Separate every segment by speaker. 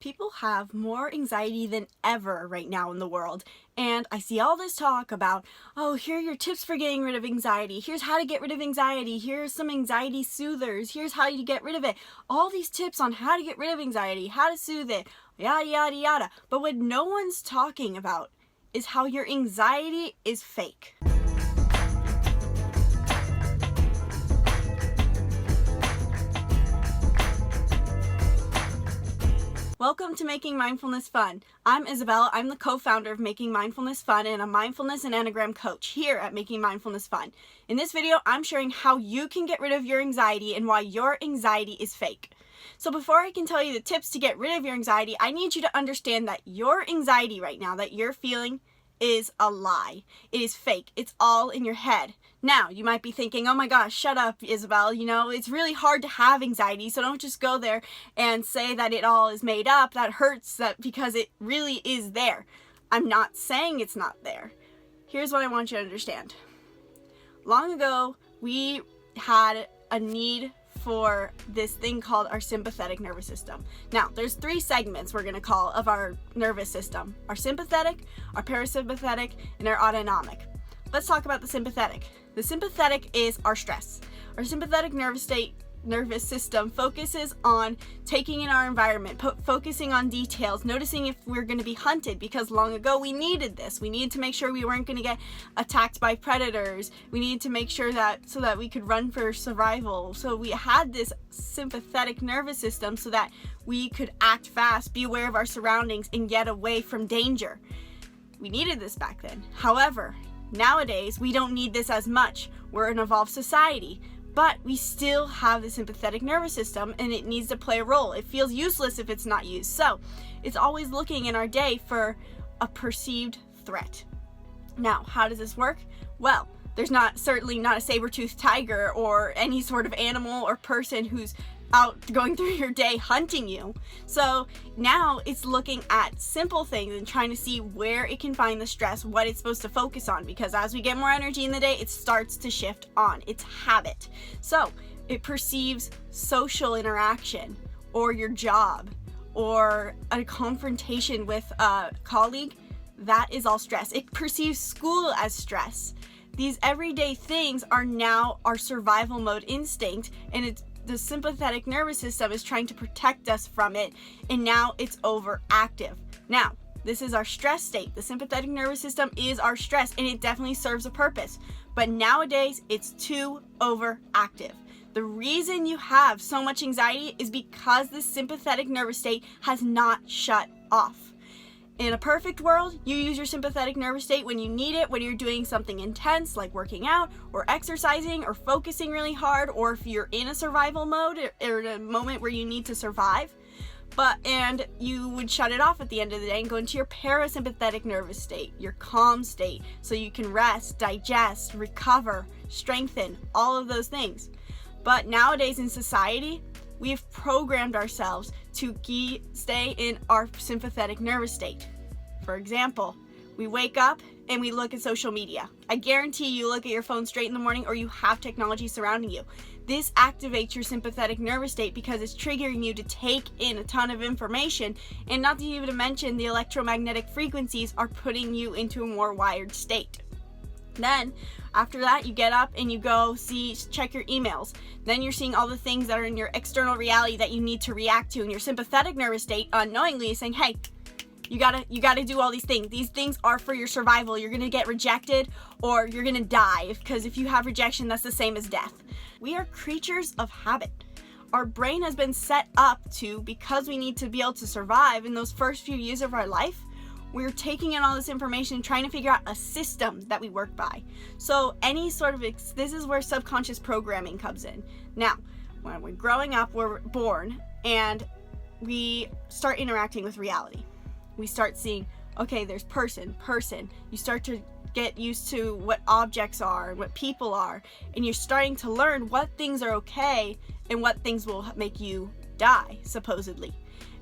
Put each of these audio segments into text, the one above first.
Speaker 1: People have more anxiety than ever right now in the world, and I see all this talk about, oh, here are your tips for getting rid of anxiety, here's how to get rid of anxiety, here's some anxiety soothers, here's how you get rid of it, all these tips on how to get rid of anxiety, how to soothe it, yada yada yada. But what no one's talking about is how your anxiety is fake. Welcome to Making Mindfulness Fun. I'm Isabelle. I'm the co-founder of Making Mindfulness Fun and a mindfulness and Enneagram coach here at Making Mindfulness Fun. In this video, I'm sharing how you can get rid of your anxiety and why your anxiety is fake. So before I can tell you the tips to get rid of your anxiety, I need you to understand that your anxiety right now that you're feeling is a lie. It is fake. It's all in your head. Now, you might be thinking, oh my gosh, shut up, Isabelle. You know, it's really hard to have anxiety, so don't just go there and say that it all is made up. That hurts because it really is there. I'm not saying it's not there. Here's what I want you to understand. Long ago, we had a need for this thing called our sympathetic nervous system. Now, there's three segments we're going to call of our nervous system: our sympathetic, our parasympathetic, and our autonomic. Let's talk about the sympathetic. The sympathetic is our stress. Our sympathetic nervous system focuses on taking in our environment, focusing on details, noticing if we're going to be hunted, because long ago we needed this. We needed to make sure we weren't going to get attacked by predators. We needed to make sure that so that we could run for survival. So we had this sympathetic nervous system so that we could act fast, be aware of our surroundings, and get away from danger. We needed this back then. However, nowadays we don't need this as much. We're an evolved society. But we still have the sympathetic nervous system, and it needs to play a role. It feels useless if it's not used. So it's always looking in our day for a perceived threat. Now, how does this work? Well, there's certainly not a saber-toothed tiger or any sort of animal or person who's out going through your day hunting you. So now it's looking at simple things and trying to see where it can find the stress, what it's supposed to focus on, because as we get more energy in the day, it starts to shift on. It's habit. So it perceives social interaction or your job or a confrontation with a colleague. That is all stress. It perceives school as stress. These everyday things are now our survival mode instinct, and the sympathetic nervous system is trying to protect us from it, and now it's overactive. Now, this is our stress state. The sympathetic nervous system is our stress, and it definitely serves a purpose. But nowadays, it's too overactive. The reason you have so much anxiety is because the sympathetic nervous state has not shut off. In a perfect world, you use your sympathetic nervous state when you need it, when you're doing something intense like working out or exercising or focusing really hard, or if you're in a survival mode or a moment where you need to survive. And you would shut it off at the end of the day and go into your parasympathetic nervous state, your calm state, so you can rest, digest, recover, strengthen, all of those things. But nowadays in society, we've programmed ourselves to stay in our sympathetic nervous state. For example, we wake up and we look at social media. I guarantee you look at your phone straight in the morning, or you have technology surrounding you. This activates your sympathetic nervous state because it's triggering you to take in a ton of information, and not to even mention the electromagnetic frequencies are putting you into a more wired state. Then, after that, you get up and you go check your emails. Then you're seeing all the things that are in your external reality that you need to react to. And your sympathetic nervous state unknowingly is saying, hey, you gotta do all these things. These things are for your survival. You're gonna get rejected or you're gonna die, because if you have rejection, that's the same as death. We are creatures of habit. Our brain has been set up because we need to be able to survive in those first few years of our life. We're taking in all this information and trying to figure out a system that we work by. So this is where subconscious programming comes in. Now, when we're growing up, we're born and we start interacting with reality. We start seeing, okay, there's person. You start to get used to what objects are and what people are, and you're starting to learn what things are okay and what things will make you die, supposedly.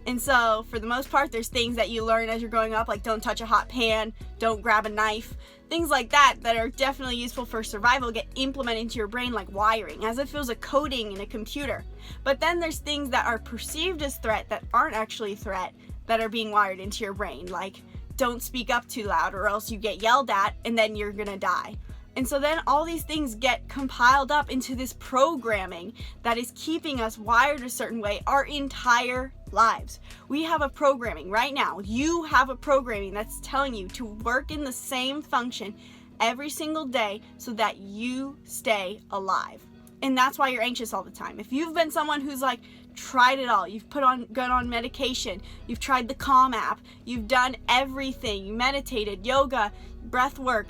Speaker 1: And so for the most part, there's things that you learn as you're growing up, like don't touch a hot pan, don't grab a knife, things like that are definitely useful for survival get implemented into your brain like wiring, as if it was a coding in a computer. But then there's things that are perceived as threat that aren't actually threat that are being wired into your brain, like don't speak up too loud or else you get yelled at and then you're gonna die. And so then all these things get compiled up into this programming that is keeping us wired a certain way our entire lives. We have a programming right now. You have a programming that's telling you to work in the same function every single day so that you stay alive. And that's why you're anxious all the time. If you've been someone who's like tried it all, you've gone on medication, you've tried the Calm app, you've done everything, you meditated, yoga, breath work,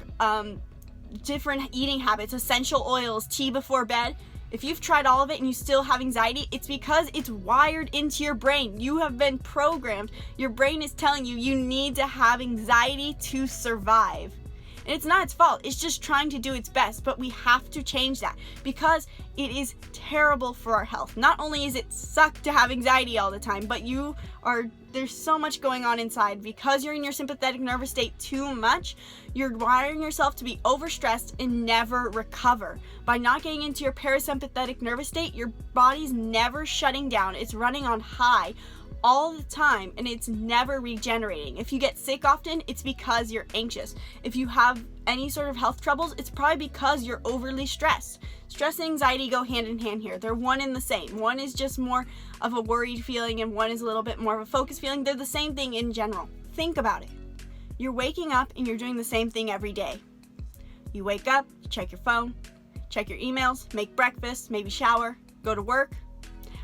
Speaker 1: different eating habits, essential oils, tea before bed. If you've tried all of it and you still have anxiety, it's because it's wired into your brain. You have been programmed. Your brain is telling you you need to have anxiety to survive. And it's not its fault. It's just trying to do its best. But we have to change that because it is terrible for our health. Not only is it suck to have anxiety all the time, but there's so much going on inside. Because you're in your sympathetic nervous state too much, you're wiring yourself to be overstressed and never recover. By not getting into your parasympathetic nervous state, your body's never shutting down. It's running on high all the time and it's never regenerating. If you get sick often, it's because you're anxious. If you have any sort of health troubles, it's probably because you're overly stressed. Stress and anxiety go hand in hand here. They're one and the same. One is just more of a worried feeling and one is a little bit more of a focused feeling. They're the same thing in general. Think about it. You're waking up and you're doing the same thing every day. You wake up, you check your phone, check your emails, make breakfast, maybe shower, go to work.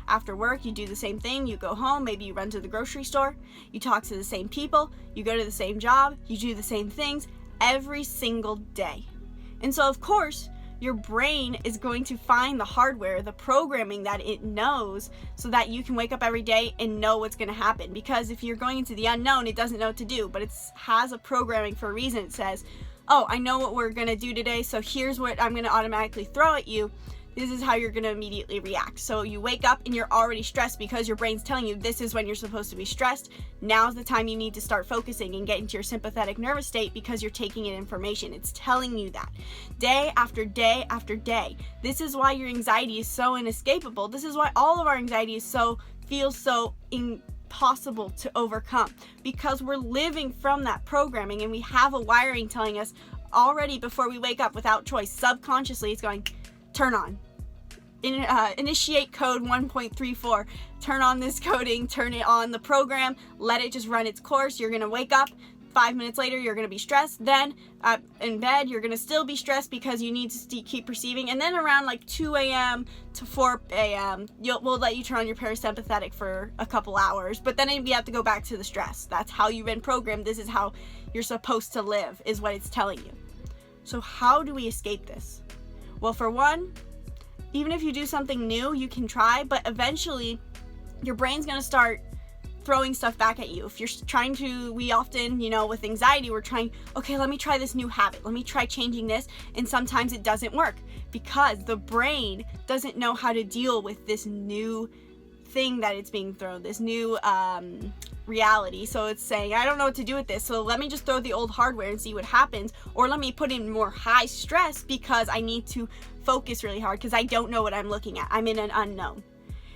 Speaker 1: After work, you do the same thing. You go home, maybe you run to the grocery store, you talk to the same people, you go to the same job, you do the same things every single day. And so, of course, your brain is going to find the hardware, the programming that it knows so that you can wake up every day and know what's going to happen. Because if you're going into the unknown, it doesn't know what to do, but it has a programming for a reason. It says, oh, I know what we're going to do today, so here's what I'm going to automatically throw at you. This is how you're going to immediately react. So you wake up and you're already stressed because your brain's telling you this is when you're supposed to be stressed. Now's the time you need to start focusing and get into your sympathetic nervous state because you're taking in information. It's telling you that day after day after day. This is why your anxiety is so inescapable. This is why all of our anxiety feels so impossible to overcome, because we're living from that programming and we have a wiring telling us already before we wake up without choice. Subconsciously, it's going, turn on. Initiate code 1.34. Turn on this coding, turn it on the program, let it just run its course. You're going to wake up. 5 minutes later, you're going to be stressed. Then in bed, you're going to still be stressed because you need to keep perceiving. And then around like 2 a.m. to 4 a.m., we'll let you turn on your parasympathetic for a couple hours. But then you have to go back to the stress. That's how you've been programmed. This is how you're supposed to live, is what it's telling you. So how do we escape this? Well, for one, even if you do something new, you can try, but eventually your brain's going to start throwing stuff back at you. If you're trying to, we often, with anxiety, we're trying, okay, let me try this new habit. Let me try changing this. And sometimes it doesn't work because the brain doesn't know how to deal with this new thing that it's being thrown, this new reality. So it's saying, I don't know what to do with this, so let me just throw the old hardware and see what happens, or let me put in more high stress because I need to focus really hard because I don't know what I'm looking at. I'm in an unknown.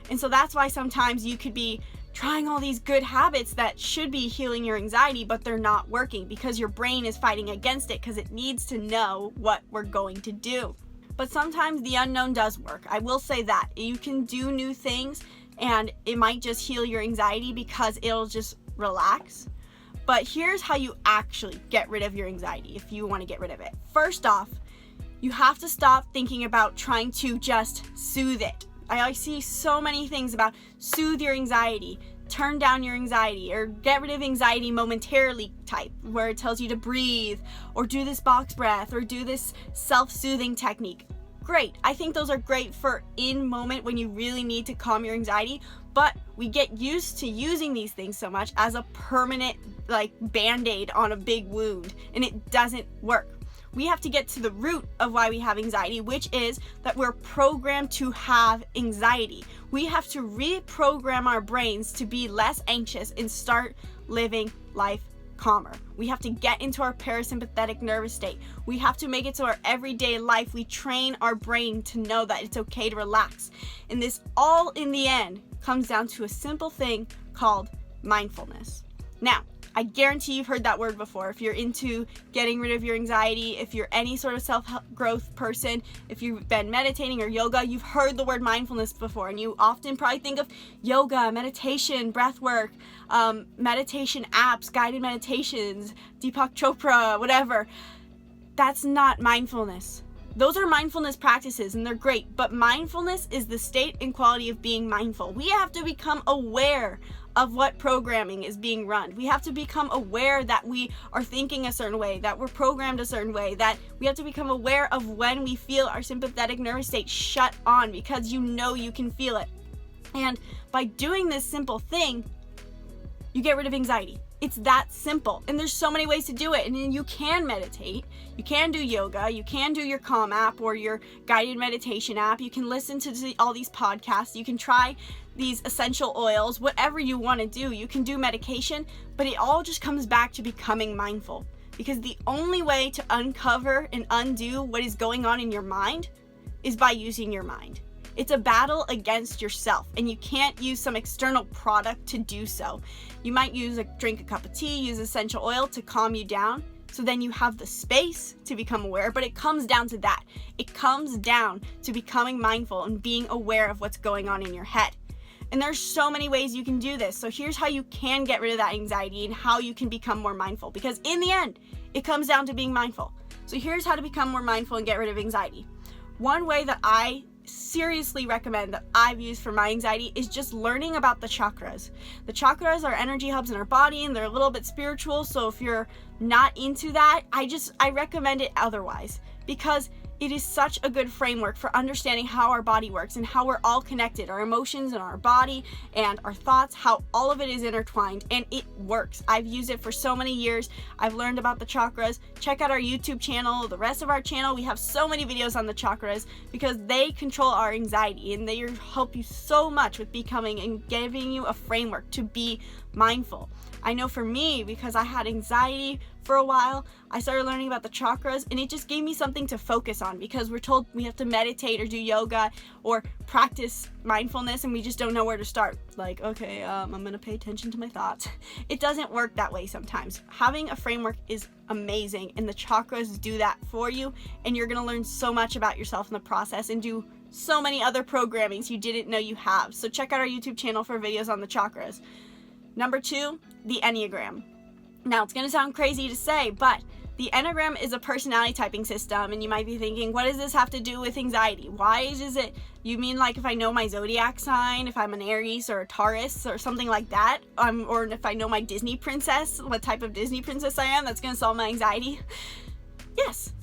Speaker 1: And so that's why sometimes you could be trying all these good habits that should be healing your anxiety, but they're not working because your brain is fighting against it because it needs to know what we're going to do. But sometimes the unknown does work. I will say that. You can do new things and it might just heal your anxiety because it'll just relax. But here's how you actually get rid of your anxiety if you want to get rid of it. First off, you have to stop thinking about trying to just soothe it. I see so many things about soothe your anxiety, turn down your anxiety, or get rid of anxiety momentarily type, where it tells you to breathe, or do this box breath, or do this self-soothing technique. Great. I think those are great for in moment when you really need to calm your anxiety, but we get used to using these things so much as a permanent band-aid on a big wound, and it doesn't work. we have to get to the root of why we have anxiety, which is that we're programmed to have anxiety. We have to reprogram our brains to be less anxious and start living life calmer. We have to get into our parasympathetic nervous state. We have to make it so our everyday life, we train our brain to know that it's okay to relax. And this all in the end comes down to a simple thing called mindfulness. Now, I guarantee you've heard that word before. If you're into getting rid of your anxiety, if you're any sort of self-growth person, if you've been meditating or yoga, you've heard the word mindfulness before, and you often probably think of yoga, meditation, breath work, meditation apps, guided meditations, Deepak Chopra, whatever. That's not mindfulness. Those are mindfulness practices and they're great, but mindfulness is the state and quality of being mindful. We have to become aware of what programming is being run. We have to become aware that we are thinking a certain way, that we're programmed a certain way, that we have to become aware of when we feel our sympathetic nervous state shut on, because you know you can feel it. And by doing this simple thing, you get rid of anxiety. It's that simple. And there's so many ways to do it. And you can meditate, you can do yoga, you can do your Calm app or your guided meditation app. You can listen to all these podcasts. You can try these essential oils, whatever you want to do. You can do medication, but it all just comes back to becoming mindful. Because the only way to uncover and undo what is going on in your mind is by using your mind. It's a battle against yourself, and you can't use some external product to do so. You might drink a cup of tea, use essential oil to calm you down, so then you have the space to become aware, but it comes down to that. It comes down to becoming mindful and being aware of what's going on in your head. And there's so many ways you can do this. So here's how you can get rid of that anxiety and how you can become more mindful, because in the end, it comes down to being mindful. So here's how to become more mindful and get rid of anxiety. One way that I seriously recommend that I've used for my anxiety is just learning about the chakras. The chakras are energy hubs in our body, and they're a little bit spiritual, so if you're not into that, I recommend it otherwise, because it is such a good framework for understanding how our body works and how we're all connected, our emotions and our body and our thoughts, how all of it is intertwined, and it works. I've used it for so many years. I've learned about the chakras. Check out our YouTube channel, the rest of our channel. We have so many videos on the chakras because they control our anxiety, and they help you so much with becoming and giving you a framework to be mindful. I know for me, because I had anxiety for a while, I started learning about the chakras, and it just gave me something to focus on, because we're told we have to meditate or do yoga or practice mindfulness, and we just don't know where to start. Like, okay, I'm gonna pay attention to my thoughts. It doesn't work that way sometimes. Having a framework is amazing, and the chakras do that for you, and you're gonna learn so much about yourself in the process and do so many other programmings you didn't know you have. So check out our YouTube channel for videos on the chakras. Number 2, the Enneagram. Now, it's going to sound crazy to say, but the Enneagram is a personality typing system, and you might be thinking, what does this have to do with anxiety? Why is it, you mean like if I know my zodiac sign, if I'm an Aries or a Taurus or something like that, or if I know my Disney princess, what type of Disney princess I am, that's going to solve my anxiety? Yes.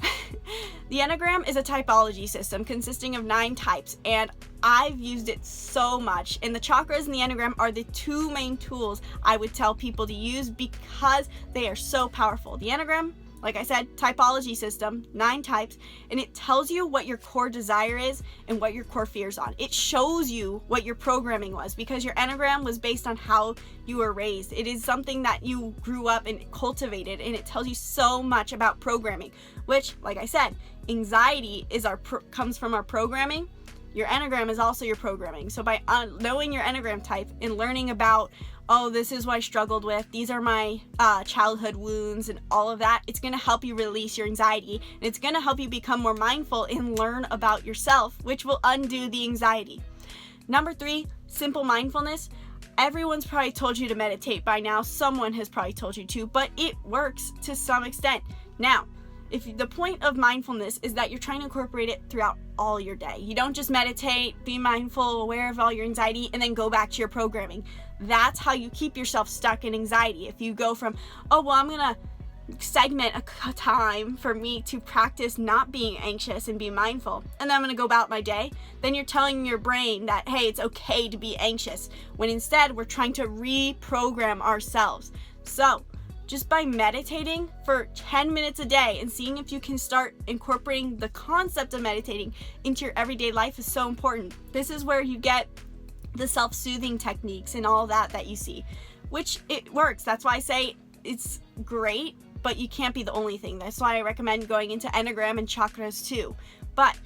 Speaker 1: The Enneagram is a typology system consisting of 9 types, and I've used it so much. And the chakras and the Enneagram are the 2 main tools I would tell people to use because they are so powerful. The Enneagram, like I said, typology system, 9 types, and it tells you what your core desire is and what your core fears are. It shows you what your programming was, because your Enneagram was based on how you were raised. It is something that you grew up and cultivated, and it tells you so much about programming, which, like I said, anxiety is comes from our programming. Your Enneagram is also your programming. So by knowing your Enneagram type and learning about, oh, this is what I struggled with, these are my childhood wounds and all of that, it's going to help you release your anxiety, and it's going to help you become more mindful and learn about yourself, which will undo the anxiety. Number 3, simple mindfulness. Everyone's probably told you to meditate by now. Someone has probably told you to, but it works to some extent. Now, if the point of mindfulness is that you're trying to incorporate it throughout all your day. You don't just meditate, be mindful, aware of all your anxiety, and then go back to your programming. That's how you keep yourself stuck in anxiety. If you go from, oh, well, I'm gonna segment a time for me to practice not being anxious and be mindful, and then I'm gonna go about my day, then you're telling your brain that, hey, it's okay to be anxious, when instead we're trying to reprogram ourselves. So just by meditating for 10 minutes a day and seeing if you can start incorporating the concept of meditating into your everyday life is so important. This is where you get the self-soothing techniques and all that you see, which it works. That's why I say it's great, but you can't be the only thing. That's why I recommend going into Enneagram and chakras too. But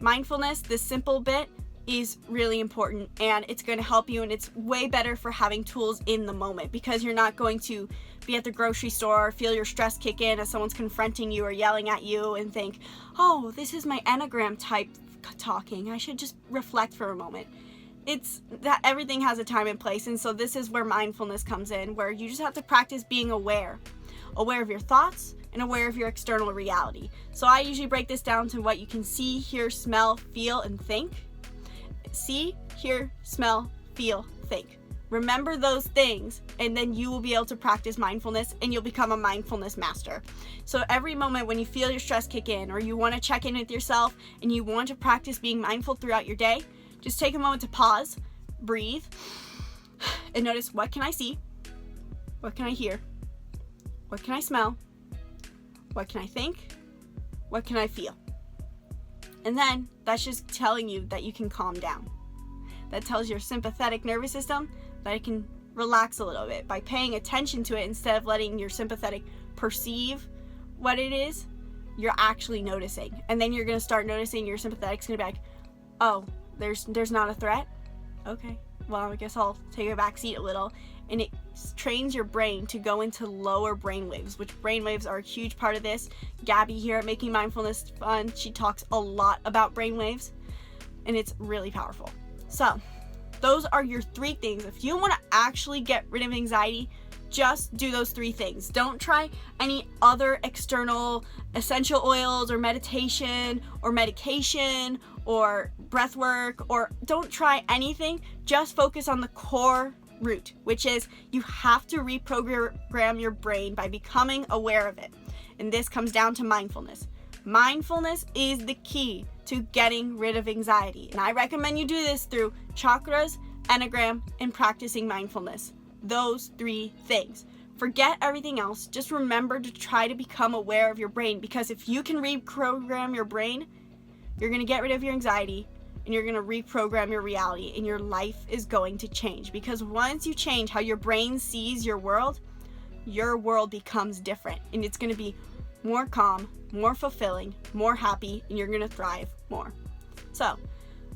Speaker 1: mindfulness, this simple bit, is really important, and it's going to help you, and it's way better for having tools in the moment, because you're not going to be at the grocery store, feel your stress kick in as someone's confronting you or yelling at you and think, oh, this is my Enneagram type talking, I should just reflect for a moment. It's that everything has a time and place, and so this is where mindfulness comes in, where you just have to practice being aware of your thoughts and aware of your external reality. So I usually break this down to what you can see, hear, smell, feel, and think. See, hear, smell, feel, think. Remember those things, and then you will be able to practice mindfulness, and you'll become a mindfulness master. So every moment when you feel your stress kick in, or you want to check in with yourself and you want to practice being mindful throughout your day, just take a moment to pause, breathe, and notice, what can I see? What can I hear? What can I smell? What can I think? What can I feel? And then that's just telling you that you can calm down. That tells your sympathetic nervous system that it can relax a little bit by paying attention to it instead of letting your sympathetic perceive what it is. You're actually noticing. And then you're going to start noticing your sympathetic's going to be like, oh, there's not a threat? Okay, well, I guess I'll take a back seat a little. And it trains your brain to go into lower brain waves, which brain waves are a huge part of this. Gabby here at Making Mindfulness Fun, she talks a lot about brain waves, and it's really powerful. So those are your 3 things. If you want to actually get rid of anxiety, just do those 3 things. Don't try any other external essential oils or meditation or medication or breath work, or don't try anything. Just focus on the core root, which is you have to reprogram your brain by becoming aware of it. And this comes down to mindfulness. Mindfulness is the key to getting rid of anxiety. And I recommend you do this through chakras, Enneagram, and practicing mindfulness. Those 3 things. Forget everything else. Just remember to try to become aware of your brain, because if you can reprogram your brain, you're going to get rid of your anxiety, and you're going to reprogram your reality, and your life is going to change. Because once you change how your brain sees your world becomes different, and it's going to be more calm, more fulfilling, more happy, and you're going to thrive more. So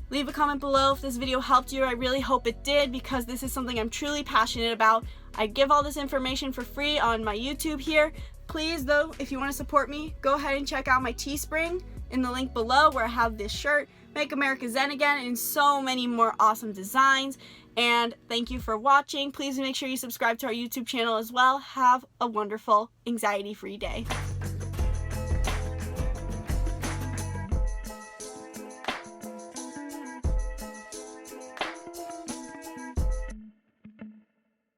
Speaker 1: leave a comment below if this video helped you. I really hope it did, because this is something I'm truly passionate about. I give all this information for free on my YouTube here. Please, though, if you want to support me, go ahead and check out my Teespring in the link below, where I have this shirt, Make America Zen Again, and so many more awesome designs. And thank you for watching. Please make sure you subscribe to our YouTube channel as well. Have a wonderful, anxiety-free day.